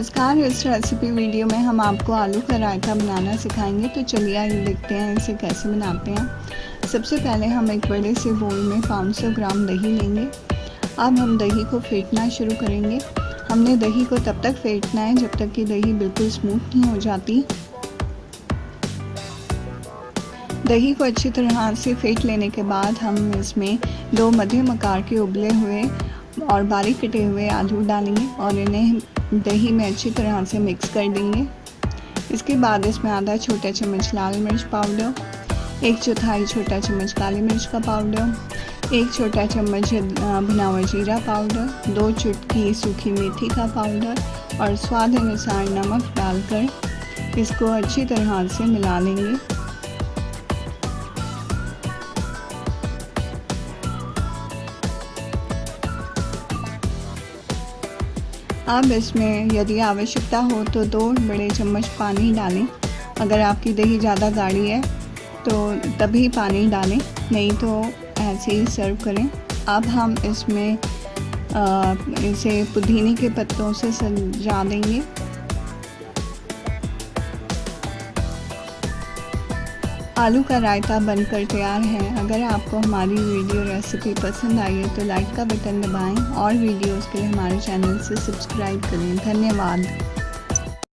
नमस्कार। इस recipe video में हम आपको आलू का रायता बनाना सिखाएंगे। तो चलिए आइए देखते हैं इसे कैसे बनाते हैं। सबसे पहले हम एक बड़े से बोल में 500 ग्राम दही लेंगे। अब हम दही को फेंटना शुरू करेंगे। हमने दही को तब तक फेंटना है जब तक कि दही बिल्कुल स्मूथ नहीं हो जाती। दही को अच्छी तरह से फेंट लेने के बाद हम इसमें 2 मध्यम आकार के उबले हुए और बारीक कटे हुए आलू डालेंगे और इन्हें दही में अच्छी तरह से मिक्स कर देंगे। इसके बाद इसमें आधा छोटा चम्मच लाल मिर्च पाउडर, 1/4 छोटा चम्मच काली मिर्च का पाउडर, 1 छोटा चम्मच भुना हुआ जीरा पाउडर, 2 चुटकी सूखी मेथी का पाउडर और स्वाद अनुसार नमक डालकर इसको अच्छी तरह से मिला लेंगे। अब इसमें यदि आवश्यकता हो तो 2 बड़े चम्मच पानी डालें। अगर आपकी दही ज़्यादा गाढ़ी है तो तभी पानी डालें, नहीं तो ऐसे ही सर्व करें। अब हम इसमें इसे पुदीने के पत्तों से सजा देंगे। आलू का रायता बनकर तैयार है। अगर आपको हमारी वीडियो रेसिपी पसंद आई है तो लाइक का बटन दबाएं और वीडियोस के लिए हमारे चैनल से सब्सक्राइब करें। धन्यवाद।